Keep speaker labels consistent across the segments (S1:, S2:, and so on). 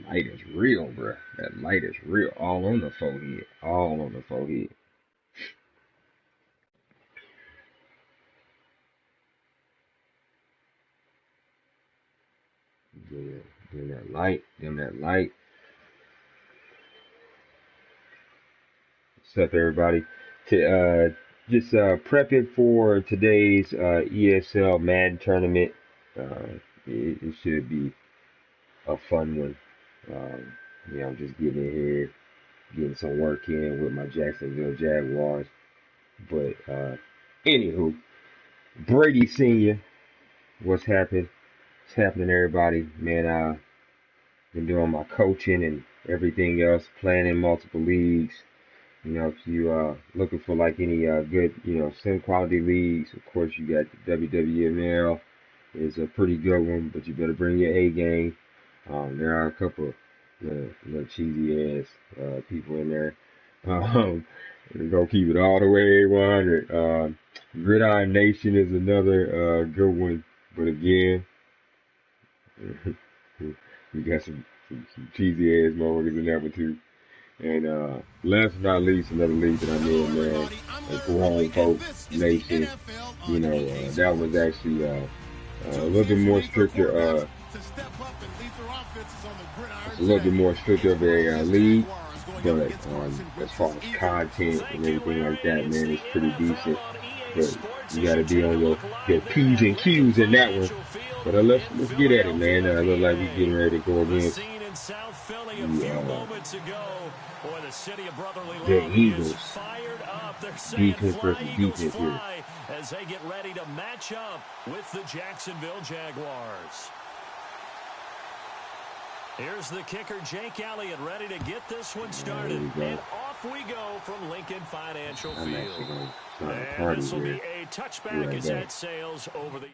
S1: light is real, bruh. That light is real. All on the forehead. All on the forehead. Yeah, dim that light. Dim that light. What's up, everybody? Just prepping for today's ESL Madden tournament. It should be a fun one. I'm just getting in here, getting some work in with my Jacksonville Jaguars. But anywho, Bradysenior, what's happening? What's happening, everybody? Man, been doing my coaching and everything else, playing in multiple leagues. If you looking for like any good, sim quality leagues, of course you got the WWML is a pretty good one, but you better bring your A game. There are a couple little cheesy ass people in there. Go keep it all the way 100. Gridiron Nation is another good one, but again, you got some cheesy ass motherfuckers in there too. And last but not least, another league that I'm in, man, and Cool Home Folks Nation. That was actually a little bit more stricter. It's a little bit more stricter of a league, but as far as content and everything like that, man, it's pretty decent. But you got to be on your P's and Q's in that one. But let's get at it, man. Look like we're getting ready to go against the Eagles. Defense versus defense here.
S2: As they get ready to match up with the Jacksonville Jaguars. Here's the kicker, Jake Elliott, ready to get this one started. And off we go from Lincoln Financial Field. And this will be a touchback as that sails over the...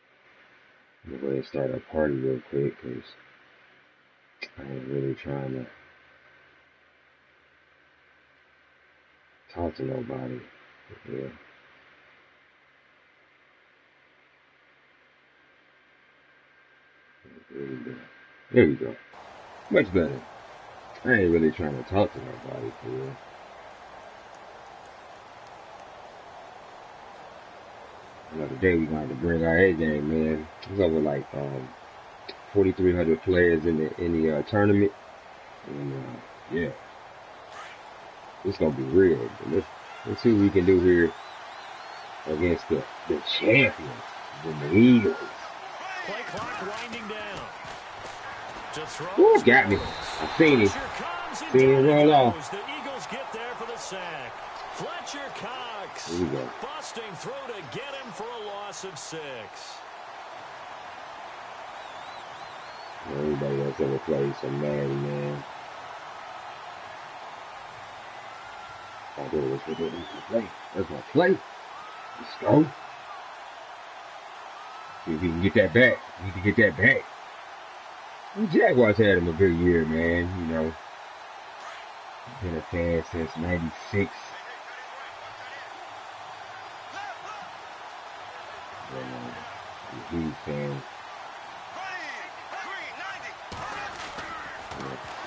S1: I'm going to start a party real quick because I ain't really trying to talk to nobody. Yeah. There we go. Much better. I ain't really trying to talk to nobody for real. Today we're going to bring our A game, man. There's over like 4,300 players in the tournament, and yeah, it's gonna be real. Let's see what we can do here against the champions, the Eagles.
S2: Play clock winding down.
S1: Ooh, got me. I seen it. Seen it roll off.
S2: The Eagles get there for the sack. Fletcher Cox.
S1: Here we go.
S2: Busting through to get him for a loss of 6.
S1: Everybody that's ever played some Madden, man. Oh, there it is. That's my play. That's my play. Let's go. See if we can get that back. We need to get that back. The Jaguars had him a good year, man. Been a fan since '96. I'm a huge fan.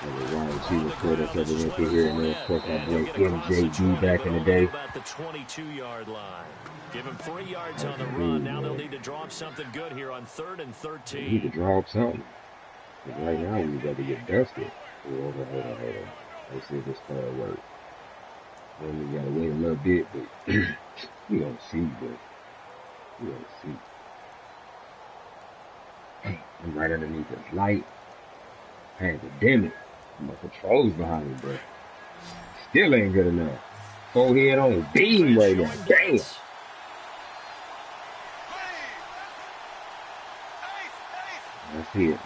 S1: The wide receiver core that's ever went through here, and then of course my boy MJD back in the day.
S2: About the 22-yard line. Give him 3 yards on the run. Now they'll need to draw up something good here on 3rd and 13.
S1: We need to draw up something. Right now we got to get dusted. Hold on. Let's see if this card works. Then we gotta wait a little bit, but we gonna see, Hey, I'm right underneath this light. I had to dim it. My controls behind me, but still ain't good enough. Forehead on beam right now. Damn. Let's see it.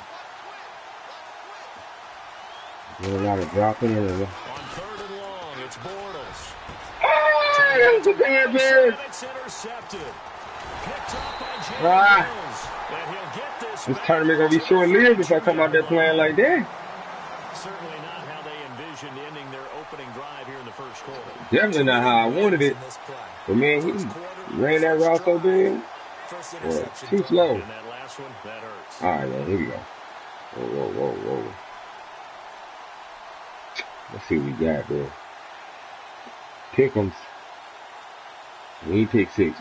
S1: Doing a lot of dropping in it.
S2: On 3rd and long, it's Bortles.
S1: Ah, that was a bad bird.
S2: It's intercepted. Picked up by James Mills. And he'll get this
S1: tournament gonna be short-lived if I come out there playing like that.
S2: Certainly not how they envisioned ending their opening drive here in the first quarter.
S1: Definitely not how I wanted it. But man, he ran that route so big. Well, too slow.
S2: And that last one, that hurts.
S1: All right, man, here we go. Whoa. Let's see what we got, bro. Pick'ems. We ain't pick 6 weeks.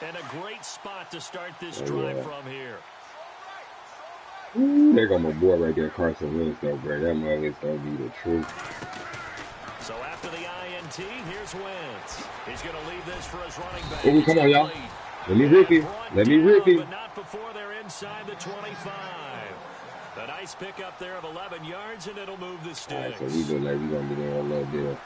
S2: And a great spot to start this drive from here.
S1: Ooh, there go my boy right there, Carson Wentz, though, bro. That mug is gonna be the truth.
S2: So after the INT, here's Wentz. He's gonna leave this for his running back.
S1: Oh, come on, y'all. Let me rip him. Let me rip him.
S2: But not before they're inside the 25. A nice pickup there of 11 yards, and it'll move the sticks.
S1: All right, so we look like we're gonna be there a little bit.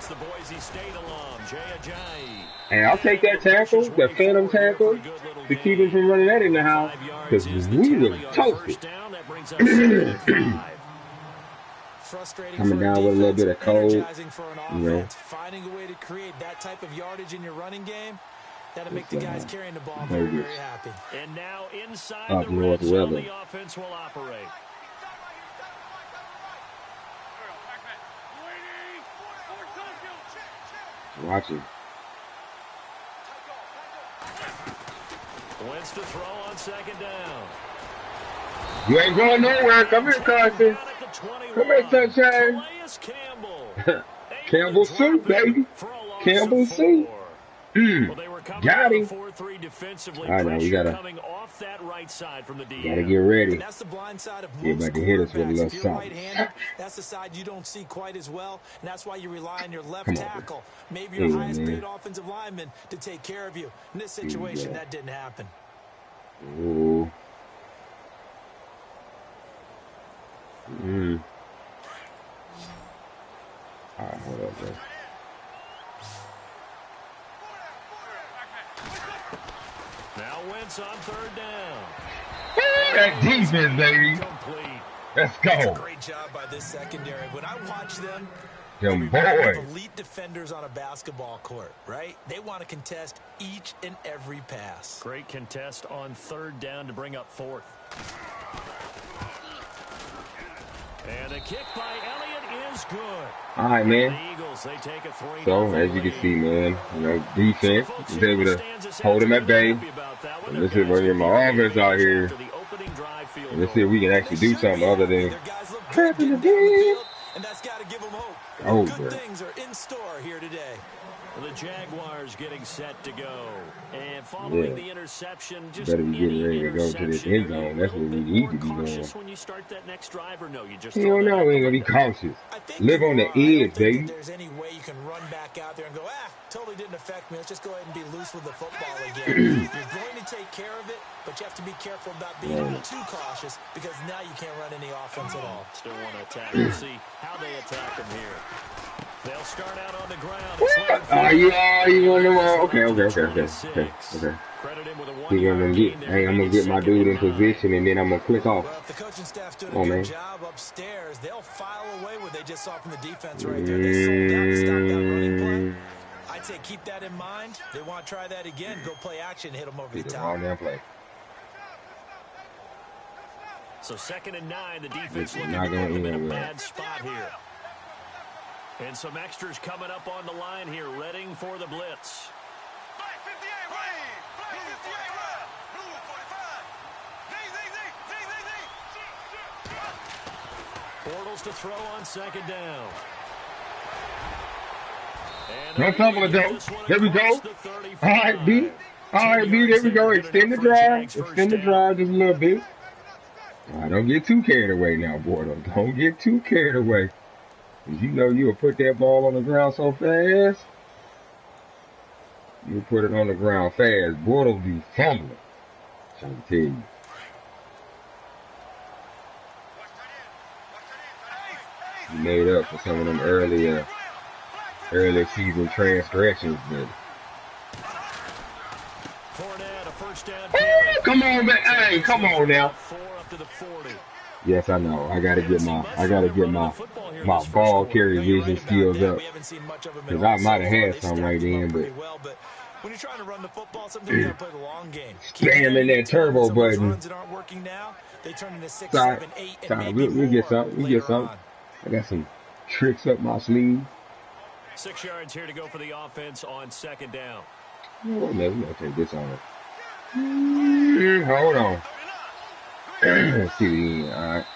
S2: The Boise State alum, Jay Ajayi.
S1: Hey, I'll take that tackle, that phantom tackle, to keep him from running that in the house, because we were toasted. Coming down with a little bit of cold, you know.
S3: Finding a way to create that type of yardage in your running game, that'll make the guys carrying the ball very, very happy.
S2: And now inside the red zone, the offense will operate.
S1: Watch him.
S2: Wentz to throw on second down.
S1: You ain't going nowhere. Come here, Carson. Come here, sunshine. Campbell soup, baby. Campbell soup. Got him. All right, now we gotta get ready.
S3: That's the blind side of
S1: You're about to hit us with a little something.
S3: That's the side you don't see quite as well, and that's why you rely on your left tackle, maybe your highest paid offensive lineman, to take care of you. In this situation, that didn't happen.
S1: Ooh. All right, hold up, bro.
S2: Now Wentz on third down.
S1: That defense, baby. Let's go.
S3: That's a great job by this secondary. When I watch them,
S1: boy.
S3: Elite defenders on a basketball court, right? They want to contest each and every pass.
S2: Great contest on third down to bring up fourth. And a kick by Elliott is good.
S1: All right, man.
S2: The Eagles, they take a 3-0
S1: So, as you can see, man, you know, defense is able to hold him at bay. And let's see if we get my offense out here. And let's see if we can actually do something other than trapping the game.
S3: And that's got to give them hope.
S1: Oh,
S3: good things are in store here today.
S2: The Jaguars getting set to go. And following the interception, just
S1: better be getting ready to go to this end zone. That's what we need to be doing.
S2: When you start that next drive, or no, you just
S1: hell no, we ain't gonna be cautious. Live on the edge, baby.
S3: If there's any way you can run back out there and go, totally didn't affect me. Let's just go ahead and be loose with the football again. You're going to take care of it, but you have to be careful about being too cautious, because now you can't run any offense at all.
S2: Still want to attack. We'll see how they attack him here. They'll start out on the ground.
S1: You want them all? Okay. I'm gonna get my dude in position, and then I'm gonna click off.
S3: Well, if the coaching staff's doing a good job upstairs, they'll file away what they just saw from the defense right there. They sold out to stop that running play. I'd say keep that in mind. They want to try that again. Go play action, hit them over the top.
S2: So 2nd and 9, the defense looking to put them in a bad spot here. And some extras coming up on the line here, readying for the blitz. Bortles to throw on 2nd down.
S1: No fumble to go. There we go. All right, B. There we go. Extend the drive. Extend the drive just a little bit. All right, don't get too carried away now, Bortles. Don't get too carried away. You know you'll put that ball on the ground so fast. You'll put it on the ground fast. Bortles be fumbling. I'm trying to tell you. You made up for some of them earlier season transgressions, but come on, man. Hey, come on now. Yes, I know. I gotta get my ball carry vision skills up. Because I might have had some right then, but
S3: When you're trying to run the football, sometimes you got to play the long game.
S1: Spamming that turbo button.
S3: Runs that aren't working now, they turn into 6,
S1: Sorry.
S3: 7, 8, and maybe
S1: We get
S3: more
S1: something. We get something. I got some tricks up my sleeve.
S2: 6 yards here to go for the offense on second down.
S1: Oh, man, we're going to take this on it. Hold on. Let's see. All right.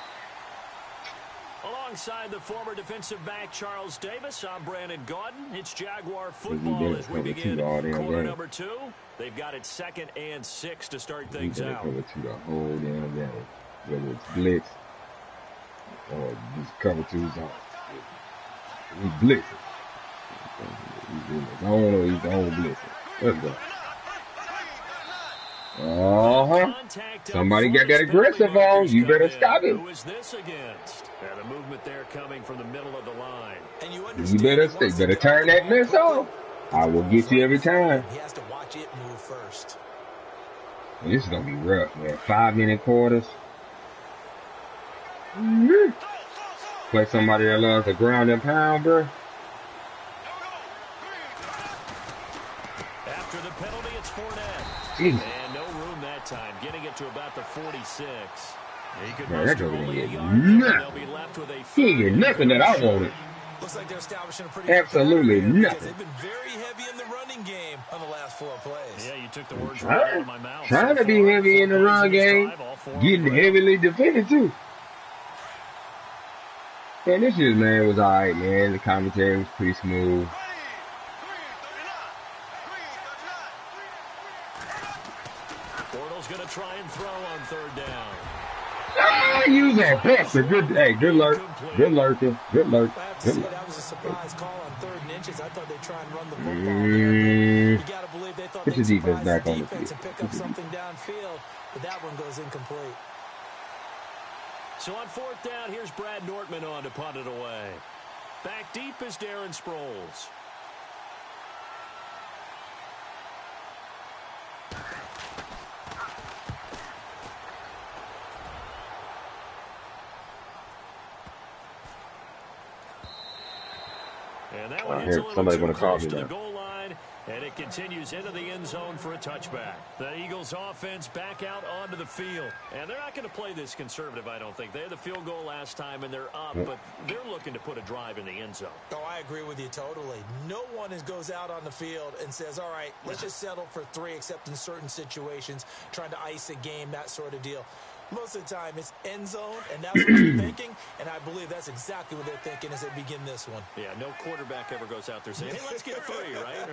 S2: Alongside the former defensive back Charles Davis, I'm Brandon Gaudin. It's Jaguar football as we begin quarter number 2. They've got it 2nd and 6 to start things out.
S1: Cover 2 the whole damn game. Whether it's blitz or just cover 2 zone. He's blitzing. He's in his own or he's own blitzing. Let's go. Somebody got that aggressive on. You better stop him.
S2: Who is this against? And a movement there coming from the middle of the line.
S3: And
S1: you better turn that mess off. I will get you every time.
S3: He has to watch it move first.
S1: This is gonna be rough, man. 5-minute quarters. Play somebody that loves the ground and pound, bro.
S2: After the penalty, it's Fournette.
S1: Jeez.
S2: And no room that time, getting it to about the 46. He could
S1: Man, that joke ain't get
S2: nothing.
S1: He ain't get nothing that I wanted.
S3: Looks like they're establishing a pretty
S1: absolutely nothing.
S3: They've been very heavy in the running game on the last 4 plays.
S2: Yeah, you took the words right out of my mouth.
S1: Trying to be heavy in the run game, getting heavily defended too. Man, this year's man was alright, man. The commentary was pretty smooth.
S2: Bortles gonna try and throw on 3rd down.
S1: Use that best. Good lurk. Good lurking. Good lurk.
S3: I have to say that was a surprise call on 3rd and inches. I thought they'd try and run the football there. You got to believe they thought they'd surprise the defense and pick up something downfield, but that one goes incomplete.
S2: So on 4th down, here's Brad Nortman on to punt it away. Back deep is Darren Sproles. And that one hits a little too close to the goal line, and it continues into the end zone for a touchback. The Eagles offense back out onto the field. And they're not going to play this conservative, I don't think. They had the field goal last time, and they're up, but they're looking to put a drive in the end zone.
S3: Oh, I agree with you totally. No one goes out on the field and says, all right, let's just settle for 3, except in certain situations, trying to ice a game, that sort of deal. Most of the time, it's end zone, and that's what they're thinking, and I believe that's exactly what they're thinking as they begin this one.
S2: Yeah, no quarterback ever goes out there saying, hey, let's get 3, right?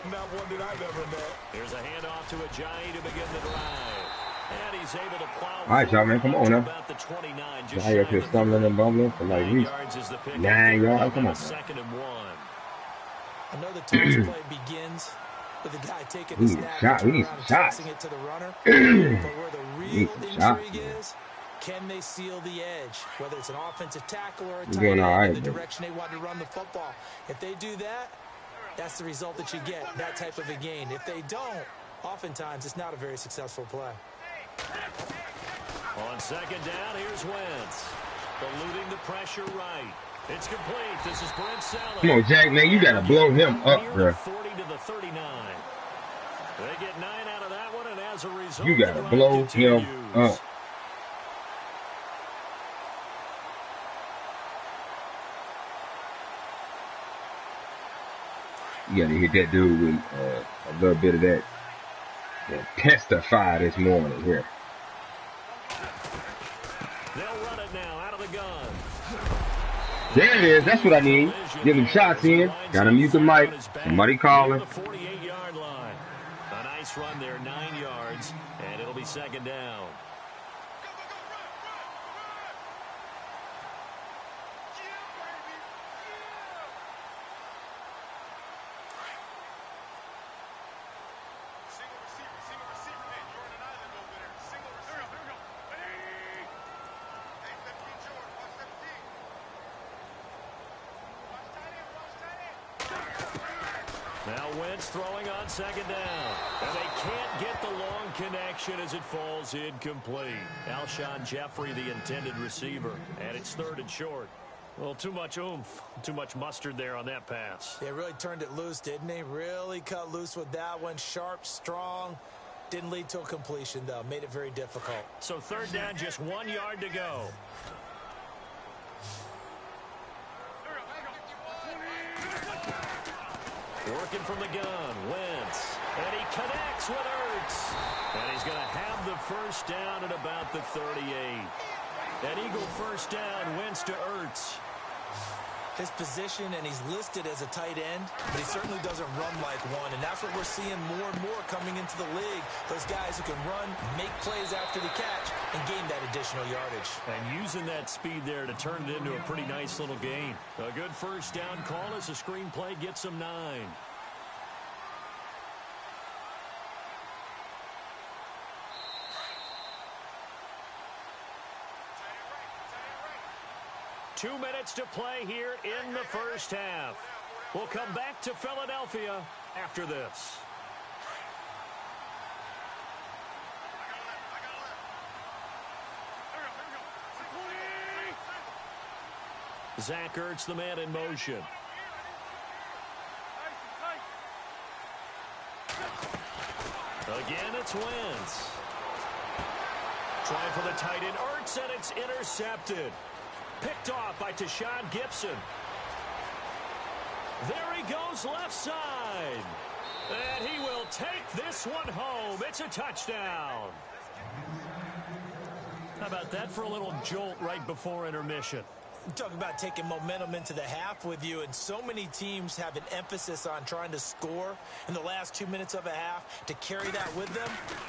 S3: Not one that I've ever met.
S2: Here's a handoff to Ajayi to begin the drive. And he's able to plow.
S1: All right, y'all, man, come on now.
S2: About the 29, just
S1: I up here stumbling and bumbling for like
S2: 9 yards is the pick.
S1: 9 yards, come on.
S2: 2nd and 1.
S3: I know the toss play begins with the guy taking the snap,
S1: we need some shots.
S3: It to the runner. But where the real intrigue is, can they seal the edge? Whether it's an offensive tackle or a tight end in the direction they want to run the football. If they do that, that's the result that you get, that type of a gain. If they don't, oftentimes it's not a very successful play.
S2: On 2nd down, here's Wentz. Eluding the pressure right. It's complete. This is Brent Selleck.
S1: Come on, Jack, man, you got to blow him up, bro.
S2: 40 to the 39. They get 9 out of that one, and as a result,
S1: you got to blow him up. You got to hit that dude with a little bit of that testify this morning here.
S2: They'll run it now out of the gun.
S1: There it is. That's what I need. Get him shots in. Got to mute the mic. Somebody calling.
S2: The 48-yard line. A nice run there, 9 yards, and it'll be 2nd down. Now Wentz throwing on 2nd down. And they can't get the long connection as it falls incomplete. Alshon Jeffrey, the intended receiver. And it's 3rd and short. Well, too much oomph, too much mustard there on that pass.
S3: They really turned it loose, didn't they? Really cut loose with that one. Sharp, strong. Didn't lead to a completion, though. Made it very difficult.
S2: So third down, just 1 yard to go. Working from the gun, Wentz. And he connects with Ertz. And he's going to have the first down at about the 38. An Eagle first down, Wentz to Ertz.
S3: His position, and he's listed as a tight end, but he certainly doesn't run like one, and that's what we're seeing more and more coming into the league. Those guys who can run, make plays after the catch, and gain that additional yardage.
S2: And using that speed there to turn it into a pretty nice little gain. A good first down call as the screenplay gets him 9. 2 minutes to play here in the first half. We'll come back to Philadelphia after this. Zach Ertz, the man in motion. Again, it's Wentz. Trying for the tight end, Ertz, and it's intercepted. Picked off by Tashawn Gibson. There he goes left side. And he will take this one home. It's a touchdown. How about that for a little jolt right before intermission?
S3: Talk about taking momentum into the half with you, and so many teams have an emphasis on trying to score in the last 2 minutes of a half. To carry that with them,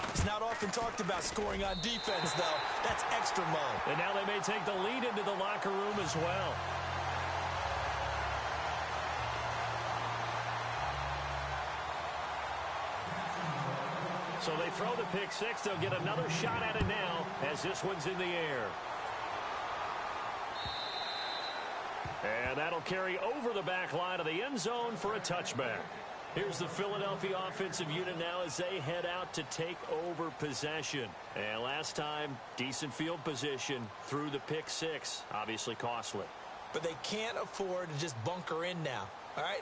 S3: it's not often talked about scoring on defense, though. That's extra mode.
S2: And now they may take the lead into the locker room as well. So they throw the pick six. They'll get another shot at it now as this one's in the air. And that'll carry over the back line of the end zone for a touchback. Here's the Philadelphia offensive unit now as they head out to take over possession. And last time, decent field position through the pick six. Obviously costly.
S3: But they can't afford to just bunker in now. All right,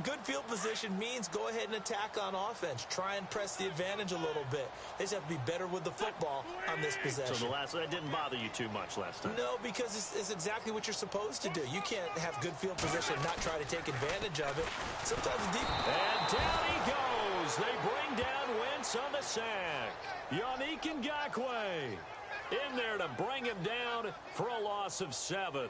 S3: good field position means go ahead and attack on offense. Try and press the advantage a little bit. They just have to be better with the football on this possession.
S2: So that didn't bother you too much last time?
S3: No, because it's exactly what you're supposed to do. You can't have good field position and not try to take advantage of it. Sometimes deep.
S2: And down he goes. They bring down Wentz on the sack. Yannick Ngakoue in there to bring him down for a loss of 7.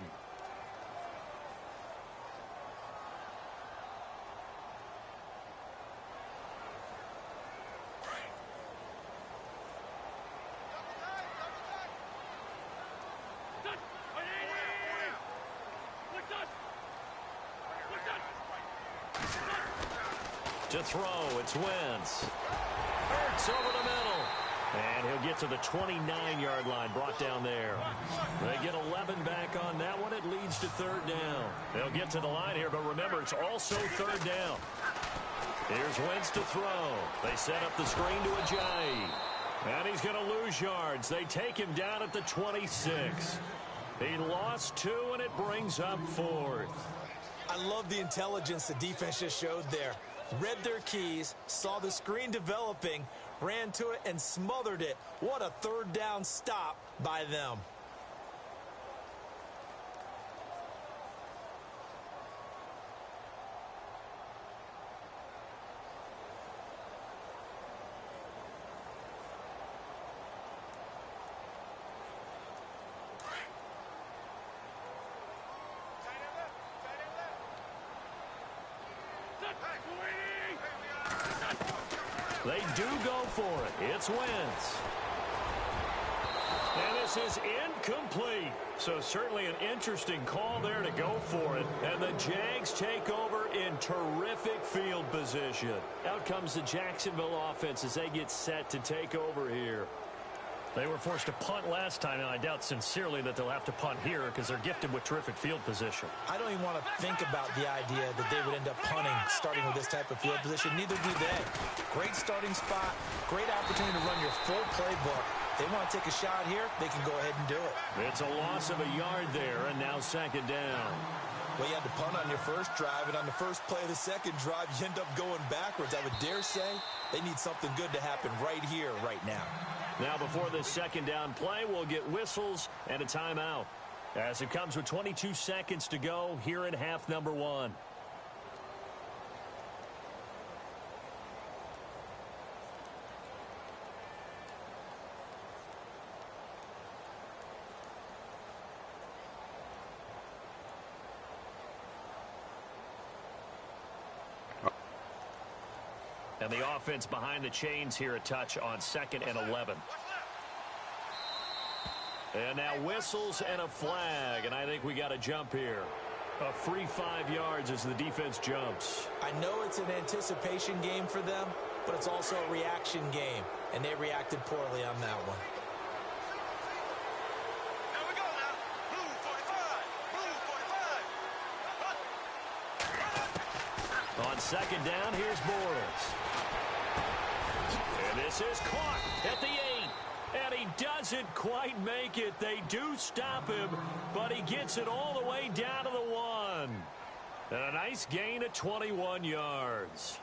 S2: To throw, it's Wentz. Ertz over the middle. And he'll get to the 29-yard line, brought down there. They get 11 back on that one. It leads to third down. They'll get to the line here, but remember, it's also third down. Here's Wentz to throw. They set up the screen to Ajayi. And he's going to lose yards. They take him down at the 26. He lost 2, and it brings up 4th.
S3: I love the intelligence the defense just showed there. Read their keys, saw the screen developing, ran to it, and smothered it. What a third down stop by them.
S2: They do go for it. It's Wentz. And this is incomplete. So certainly an interesting call there to go for it. And the Jags take over in terrific field position. Out comes the Jacksonville offense as they get set to take over here. They were forced to punt last time, and I doubt sincerely that they'll have to punt here because they're gifted with terrific field position.
S3: I don't even want to think about the idea that they would end up punting starting with this type of field position. Neither do they. Great starting spot, great opportunity to run your full playbook. They want to take a shot here, they can go ahead and do it.
S2: It's a loss of a yard there, and now second down.
S3: Well, you had to punt on your first drive, and on the first play of the second drive, you end up going backwards. I would dare say they need something good to happen right here, right now.
S2: Now, before this second down play, we'll get whistles and a timeout, as it comes with 22 seconds to go here in half number 1. And the offense behind the chains here, a touch on 2nd and 11. And now whistles and a flag, and I think we got a jump here. A free 5 yards as the defense jumps.
S3: I know it's an anticipation game for them, but it's also a reaction game, and they reacted poorly on that one.
S4: Here we go now. Blue 45. Blue 45.
S2: On second down, here's Bortles. And this is caught at the 8. And he doesn't quite make it. They do stop him, but he gets it all the way down to the 1. And a nice gain of 21 yards.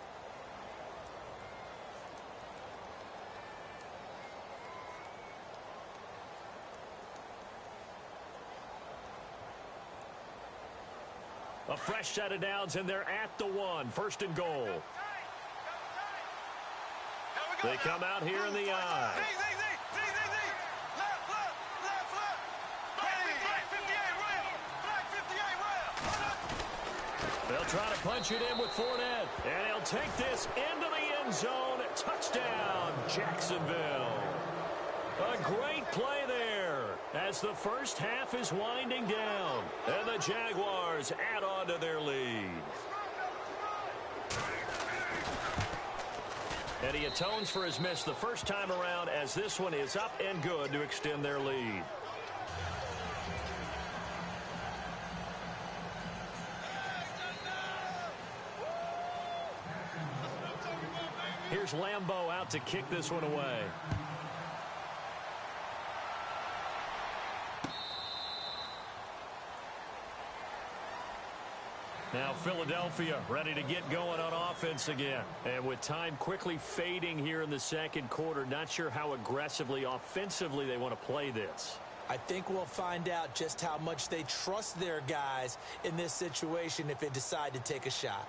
S2: A fresh set of downs, and they're at the 1. 1st and goal. They come out here in the eye. They'll try to punch it in with Fournette. And he'll take this into the end zone. Touchdown, Jacksonville. A great play there as the first half is winding down. And the Jaguars add on to their lead. And he atones for his miss the first time around, as this one is up and good to extend their lead. Here's Lambeau out to kick this one away. Now Philadelphia ready to get going on offense again. And with time quickly fading here in the second quarter, not sure how aggressively, offensively they want to play this.
S3: I think we'll find out just how much they trust their guys in this situation if they decide to take a shot.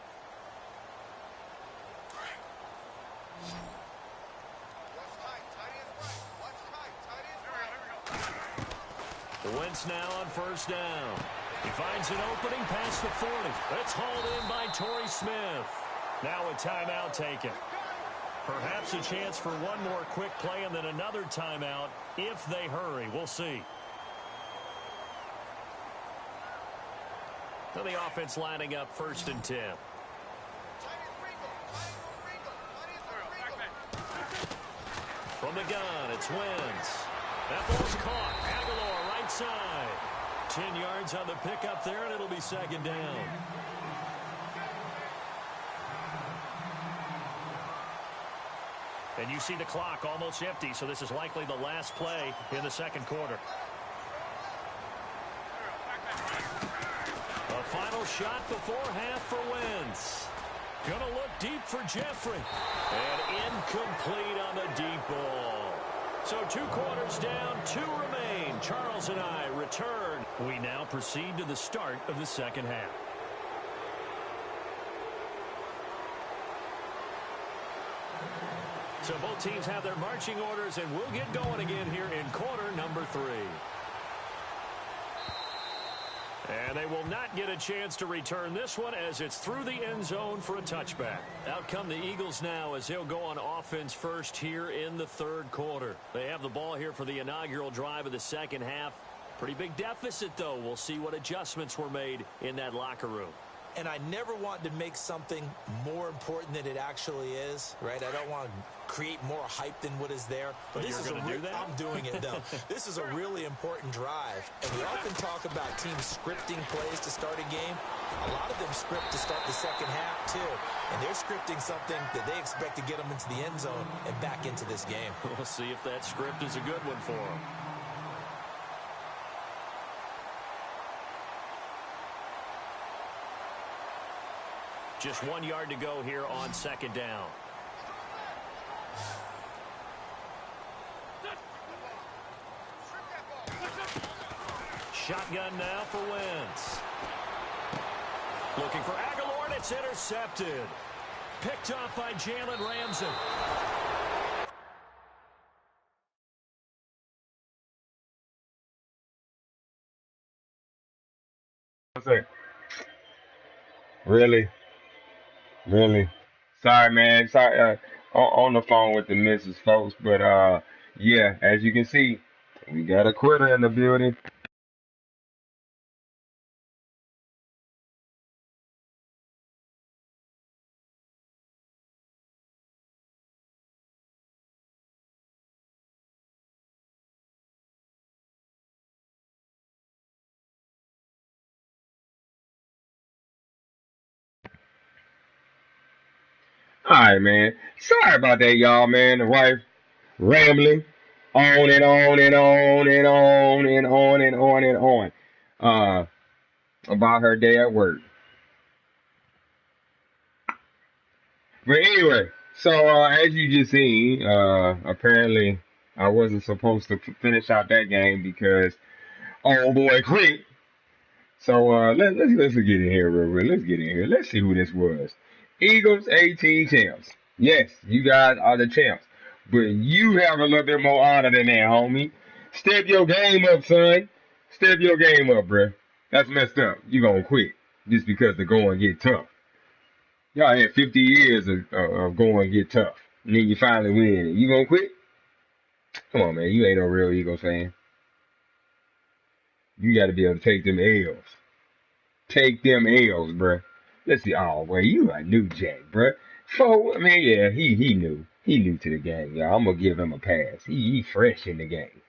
S2: Wentz now on first down. He finds an opening past the 40. It's hauled in by Torrey Smith. Now a timeout taken. Perhaps a chance for one more quick play and then another timeout if they hurry. We'll see. So the offense lining up 1st and 10. From the gun, it's Wentz. That ball's caught. Aguilar right side. 10 yards on the pickup there, and it'll be second down. And you see the clock almost empty, so this is likely the last play in the second quarter. A final shot before half for Wentz. Gonna look deep for Jeffrey. And incomplete on the deep ball. So 2 quarters down, 2 remain. Charles and I return. We now proceed to the start of the second half. So both teams have their marching orders, and we'll get going again here in quarter number 3. And they will not get a chance to return this one as it's through the end zone for a touchback. Out come the Eagles now as they'll go on offense first here in the third quarter. They have the ball here for the inaugural drive of the second half. Pretty big deficit, though. We'll see what adjustments were made in that locker room.
S3: And I never want to make something more important than it actually is, right? I don't want to create more hype than what is there. But this is I'm doing it, though. This is a really important drive. And we often talk about teams scripting plays to start a game. A lot of them script to start the second half, too. And they're scripting something that they expect to get them into the end zone and back into this game.
S2: We'll see if that script is a good one for them. Just 1 yard to go here on second down. Shotgun now for Wentz. Looking for Aguilar, and it's intercepted. Picked up by Jalen Ramsey.
S1: Really? Really? Sorry, man. Sorry. On the phone with the missus, folks. But yeah, as you can see, we got a quitter in the building. All right, man. Sorry about that, y'all, man. The wife rambling on and on and on and on and on and on and on about her day at work. But anyway, so as you just seen, apparently I wasn't supposed to finish out that game because oh boy quit. So let's get in here real quick. Let's get in here. Let's see who this was. Eagles 18 champs. Yes, you guys are the champs. But you have a little bit more honor than that, homie. Step your game up, son. Step your game up, bruh. That's messed up. You gonna quit just because the going get tough. Y'all had 50 years of going get tough. And then you finally win. You gonna quit? Come on, man. You ain't no real Eagles fan. You gotta be able to take them L's. Take them L's, bruh. Let's see. Oh, well, you a new Jack, bruh. So, I mean, yeah, he knew. He new to the game, y'all. I'm gonna give him a pass. He fresh in the game.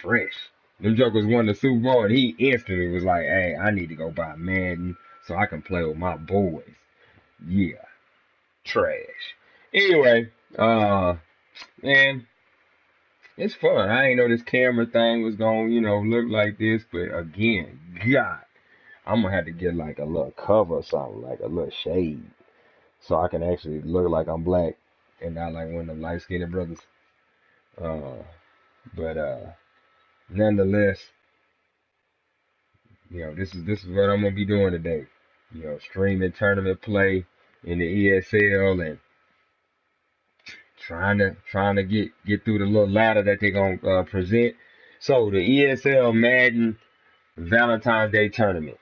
S1: Fresh. Them jokers won the Super Bowl, and he instantly was like, hey, I need to go buy Madden so I can play with my boys. Yeah. Trash. Anyway, man, it's fun. I ain't know this camera thing was gonna, look like this, but again, God, I'm gonna have to get like a little cover or something, like a little shade, so I can actually look like I'm black and not like one of them light-skinned brothers. But nonetheless, this is what I'm gonna be doing today. Streaming tournament play in the ESL and trying to get through the little ladder that they're gonna present. So the ESL Madden Valentine's Day tournament.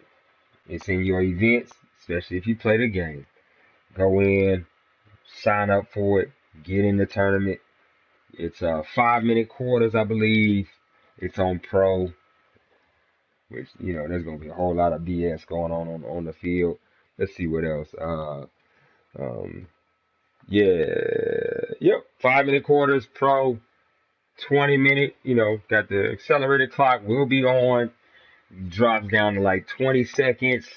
S1: It's in your events, especially if you play the game. Go in, sign up for it, get in the tournament. It's 5-minute quarters, I believe. It's on Pro, which there's gonna be a whole lot of BS going on the field. Let's see what else. Yeah, yep. 5-minute quarters, Pro. 20-minute. Got the accelerated clock. Will be on. Drops down to like 20 seconds.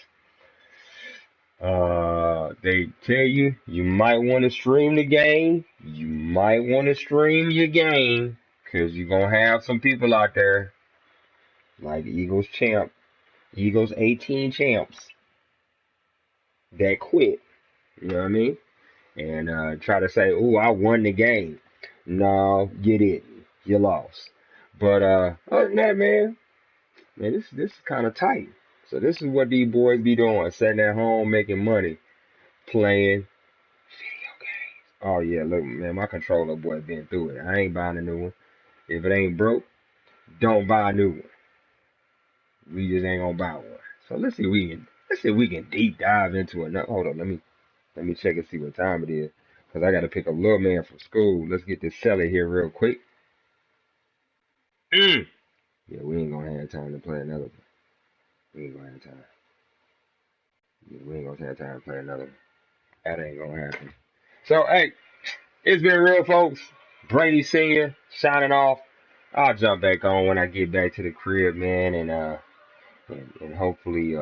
S1: They tell you might want to stream the game. You might want to stream your game because you're going to have some people out there like Eagles 18 champs that quit. You know what I mean? And try to say, "Oh, I won the game." No, you didn't. You lost. But other than that, man, this is kind of tight. So this is what these boys be doing, sitting at home making money, playing video games. Oh yeah, look, man, my controller boy been through it. I ain't buying a new one. If it ain't broke, don't buy a new one. We just ain't gonna buy one. So let's see if we can deep dive into it. Hold on, let me check and see what time it is, cause I gotta pick up little man from school. Let's get this seller here real quick. Yeah, we ain't gonna have time to play another one. We ain't gonna have time. Yeah, we ain't gonna have time to play another one. That ain't gonna happen. So hey, It's been real, folks. Bradysenior signing off. I'll jump back on when I get back to the crib, man, and hopefully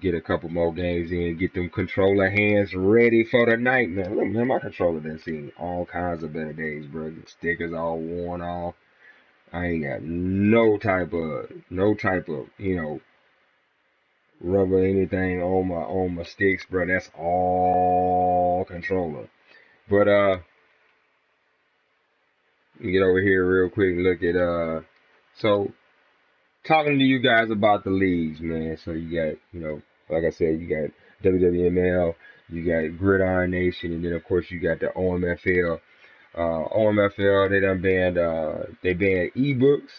S1: get a couple more games in, get them controller hands ready for the night, man. Look, man, my controller done seen all kinds of better days, bro. The stickers all worn off. I ain't got no type of rubber anything on my sticks, bro. That's all controller. But get over here real quick and look at so talking to you guys about the leagues, man. So you got, like I said, you got WWML, you got Gridiron Nation, and then of course you got the OMFL. OMFL, they banned ebooks,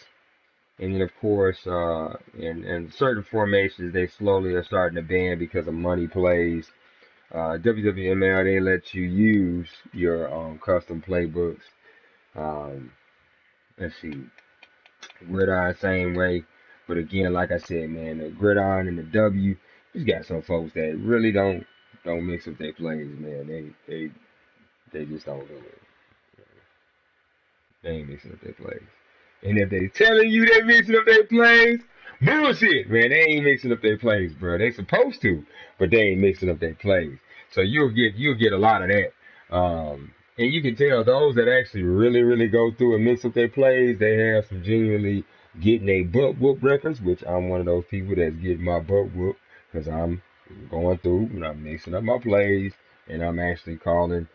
S1: and then of course in certain formations they slowly are starting to ban because of money plays. WWML, they let you use your custom playbooks. Um, let's see, Gridiron same way, but again, like I said, man, the Gridiron and the W, you got some folks that really don't mix up their plays, man. They just don't do it. They ain't mixing up their plays. And if they telling you they mixing up their plays, bullshit, man. They ain't mixing up their plays, bro. They supposed to, but they ain't mixing up their plays. So you'll get a lot of that. And you can tell those that actually really go through and mix up their plays, they have some genuinely getting a butt whoop records, which I'm one of those people that's getting my butt whoop because I'm going through and I'm mixing up my plays and I'm actually calling,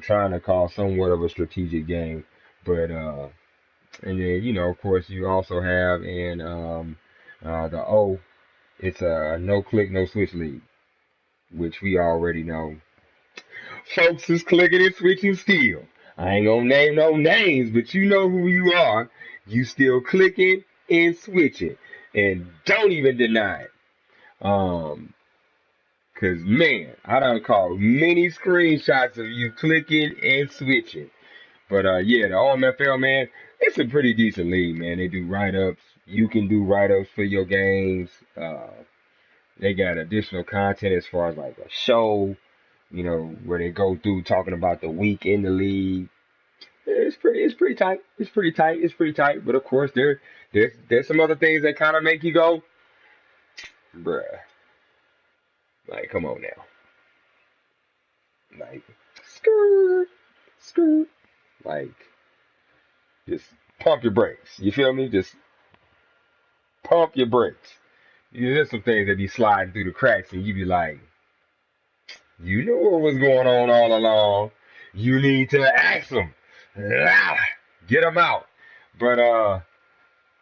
S1: trying to call somewhat of a strategic game. But and then of course you also have in the O, it's a no click no switch league, which we already know. Folks is clicking and switching still. I ain't gonna name no names, but you know who you are. You still clicking and switching, and don't even deny it. Cause man, I done caught many screenshots of you clicking and switching. But yeah, the OMFL, man, it's a pretty decent league, man. They do write-ups. You can do write-ups for your games. They got additional content as far as like a show, where they go through talking about the week in the league. It's pretty tight. It's pretty tight. But of course, there's some other things that kind of make you go, bruh. Like, come on now. Like, skirt, skirt. Like, just pump your brakes. You feel me? Just pump your brakes. There's some things that be sliding through the cracks, and you be like, you know what was going on all along. You need to ask them. Get them out. But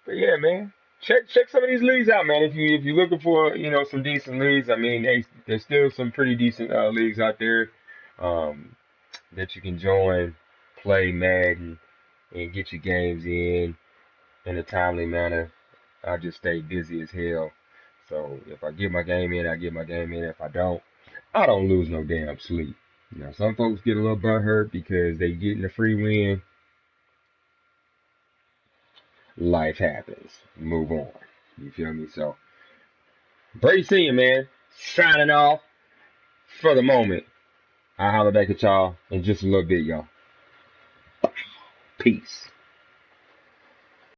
S1: yeah, man. Check some of these leagues out, man. If you're looking for some decent leagues, I mean there's still some pretty decent leagues out there that you can join, play Madden, and get your games in a timely manner. I just stay busy as hell. So if I get my game in, I get my game in. If I don't lose no damn sleep. Some folks get a little butthurt because they getting a free win. Life happens. Move on. You feel me? So, Bradysenior, man, signing off for the moment. I'll holler back at y'all in just a little bit, y'all. Peace.